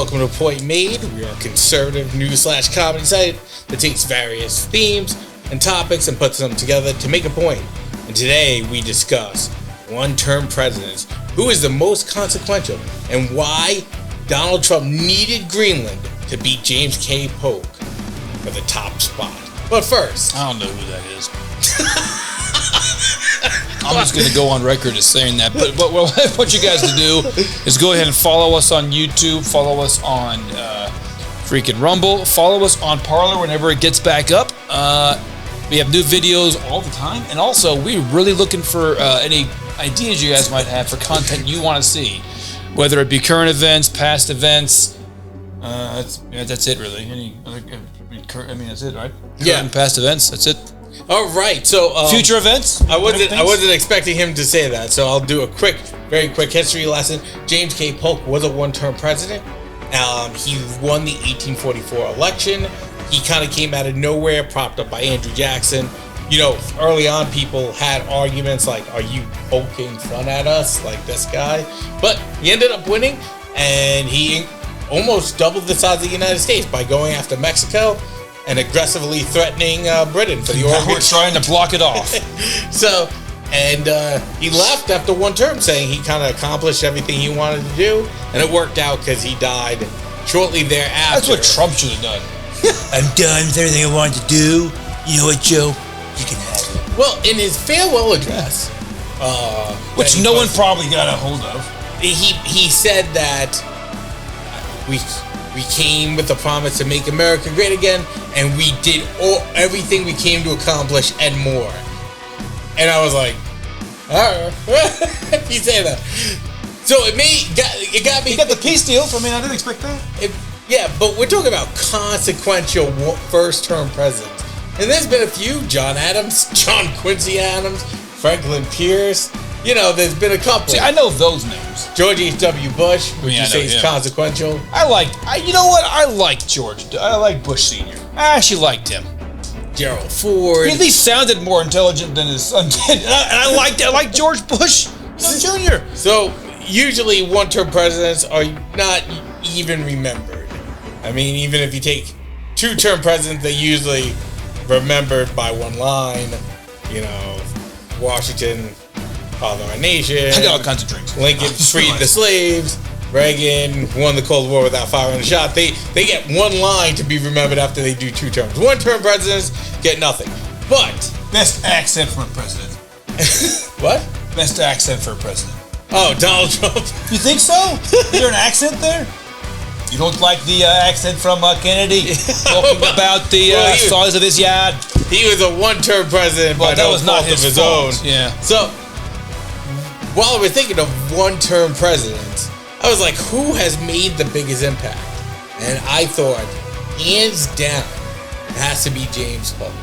welcome to Point Made. We are a conservative news/comedy site that takes various themes and topics and puts them together to make a point. And today we discuss one-term presidents, who is the most consequential, and why Donald Trump needed Greenland to beat James K. Polk for the top spot. But first, I don't know who that is. I'm just going to go on record as saying that. But what I want you guys to do is go ahead and follow us on YouTube, follow us on freaking Rumble, follow us on Parler whenever it gets back up. We have new videos all the time. And also, we're really looking for any ideas you guys might have for content you want to see, whether it be current events, past events. That's it, really. Any other? That's it, right? Current past events. That's it. All right, so future events. I wasn't expecting him to say that, so I'll do a very quick history lesson. James K. Polk was a one-term president. He won the 1844 election. He kind of came out of nowhere, propped up by Andrew Jackson. You know, early on, people had arguments like, "Are you poking fun at us, like this guy?" But he ended up winning, and he almost doubled the size of the United States by going after Mexico and aggressively threatening Britain for the Oregon. We're trying to block it off. He left after one term, saying he kind of accomplished everything he wanted to do, and it worked out because he died shortly thereafter. That's what Trump should have done. I'm done with everything I wanted to do. You know what, Joe? You can have it. Well, in his farewell address, which no one probably got a hold of, he said that we came with the promise to make America great again, and we did everything we came to accomplish and more. And I was like, he said that. So it got me. He got the peace deal. I mean, I didn't expect that. Yeah, but we're talking about consequential first-term presidents, and there's been a few: John Adams, John Quincy Adams, Franklin Pierce. You know, there's been a couple. See, I know those names. George H.W. Bush, would you say is consequential? You know what? I like George. I like Bush Sr. I actually liked him. Gerald Ford. He at least sounded more intelligent than his son did. And I liked George Bush Jr. So, usually one-term presidents are not even remembered. I mean, even if you take two-term presidents, they're usually remembered by one line. You know, Washington, father of our nation. I got all kinds of drinks. Lincoln freed the slaves. Reagan won the Cold War without firing a shot. They get one line to be remembered after they do two terms. One-term presidents get nothing. But best accent for a president. What? Best accent for a president. Oh, Donald Trump. You think so? Is there an accent there? You don't like the accent from Kennedy talking about the size of his yard? He was a one-term president, but that was not his own. Yeah. So, while we're thinking of one-term presidents, I was like, who has made the biggest impact? And I thought, hands down, it has to be James Polk.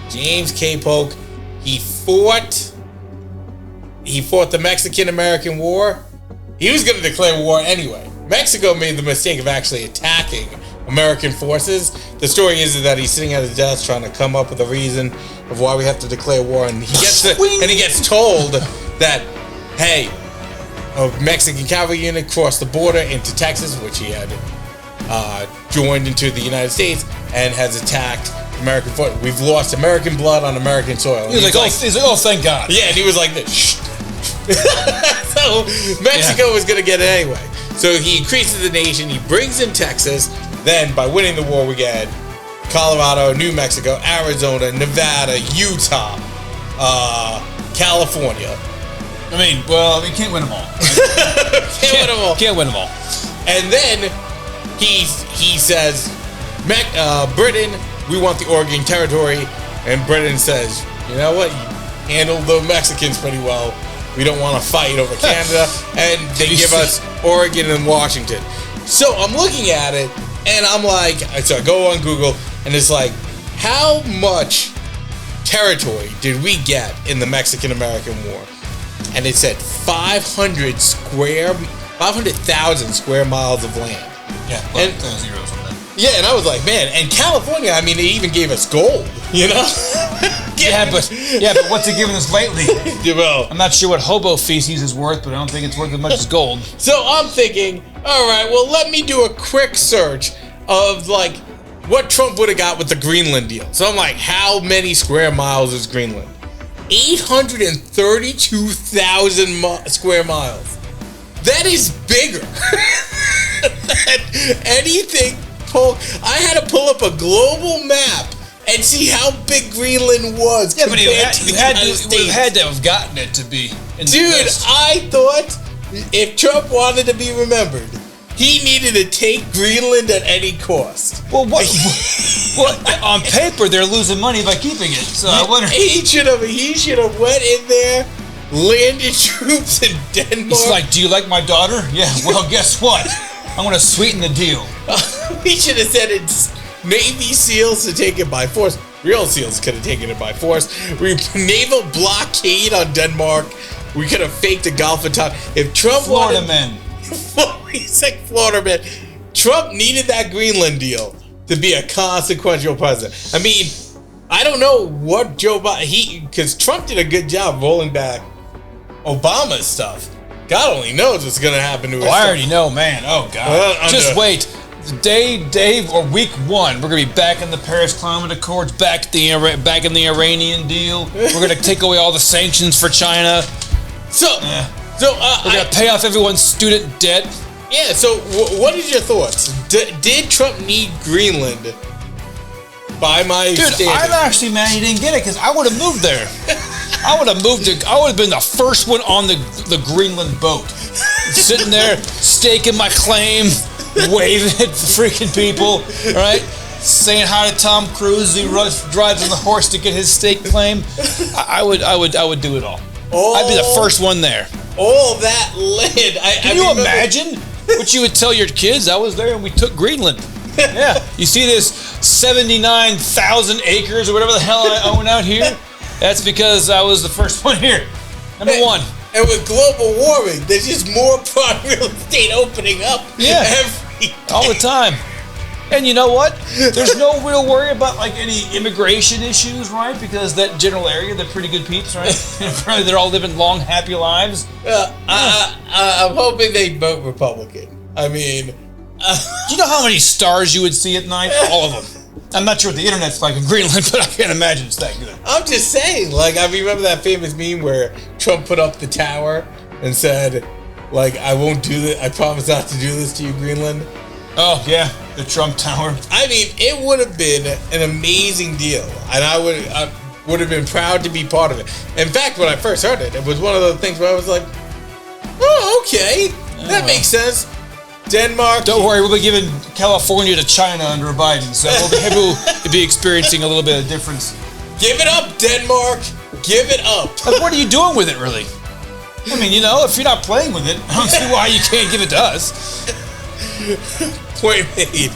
James K. Polk. He fought the Mexican-American War. He was going to declare war anyway. Mexico made the mistake of actually attacking American forces. The story is that he's sitting at his desk trying to come up with a reason of why we have to declare war, and he gets told that, hey, a Mexican cavalry unit crossed the border into Texas, which he had joined into the United States, and has attacked American forces. We've lost American blood on American soil. He's like, oh, thank God. Yeah, and he was like, shh. So Mexico was going to get it anyway. So he increases the nation. He brings in Texas. Then, by winning the war, we get Colorado, New Mexico, Arizona, Nevada, Utah, California. I mean, well, we can't win them all. Can't win them all. And then he says, Britain, we want the Oregon Territory. And Britain says, you know what? You handled the Mexicans pretty well. We don't want to fight over Canada. And they give us Oregon and Washington. So I'm looking at it, and I'm like, so I go on Google, and it's like, how much territory did we get in the Mexican-American War? And it said 500,000 square miles of land. Yeah, and zeros on that. Yeah, and I was like, man, and California, I mean, they even gave us gold, you know? Yeah, but what's it giving us lately? Well, I'm not sure what hobo feces is worth, but I don't think it's worth as much as gold. So I'm thinking, All right, well, let me do a quick search of like what Trump would have got with the Greenland deal. So I'm like, how many square miles is Greenland? 832,000 square miles. That is bigger than anything. I had to pull up a global map and see how big Greenland was. Yeah, but you had to to have gotten it to be. Dude, I thought if Trump wanted to be remembered, he needed to take Greenland at any cost. Well, what? Well, on paper, they're losing money by keeping it. So I wonder. He should have went in there, landed troops in Denmark. It's like, do you like my daughter? Yeah. Well, guess what? I'm gonna sweeten the deal. He should have said it's Navy SEALs to take it by force. Real SEALs could have taken it by force. Naval blockade on Denmark. We could have faked a Gulf attack. If Trump Florida men. He's like Florida man. Trump needed that Greenland deal to be a consequential president. I mean, I don't know what Joe Biden, because Trump did a good job rolling back Obama's stuff. God only knows what's going to happen to his I already know, man. Oh, God. Just wait. Day or week 1, we're going to be back in the Paris Climate Accords, back in the Iranian deal. We're going to take away all the sanctions for China. We're going to pay off everyone's student debt. Yeah, so what is your thoughts? Did Trump need Greenland? By my standards? I'm actually mad he didn't get it because I would have moved there. I would have been the first one on the Greenland boat. Sitting there, staking my claim, waving at freaking people, right? Saying hi to Tom Cruise as he drives on the horse to get his stake claim. I would do it all. I'd be the first one there. All that land. Can you imagine what you would tell your kids? I was there and we took Greenland. Yeah. You see this 79,000 acres or whatever the hell I own out here? That's because I was the first one here. Number one. And with global warming, there's just more prime real estate opening up every day. All the time. And you know what? There's no real worry about like any immigration issues, right? Because that general area, they're pretty good peeps, right? They're all living long, happy lives. I'm hoping they vote Republican. I mean, do you know how many stars you would see at night? All of them. I'm not sure what the internet's like in Greenland, but I can't imagine it's that good. I'm just saying, like, I remember that famous meme where Trump put up the tower and said, like, I won't do this. I promise not to do this to you, Greenland. Oh, yeah, the Trump Tower. I mean, it would have been an amazing deal, and I would have been proud to be part of it. In fact, when I first heard it, it was one of the things where I was like, oh, okay, that makes sense. Denmark. Don't worry, we'll be giving California to China under Biden, so we'll be experiencing a little bit of difference. Give it up, Denmark. Give it up. Like, what are you doing with it, really? I mean, you know, if you're not playing with it, I don't see why you can't give it to us. Point made.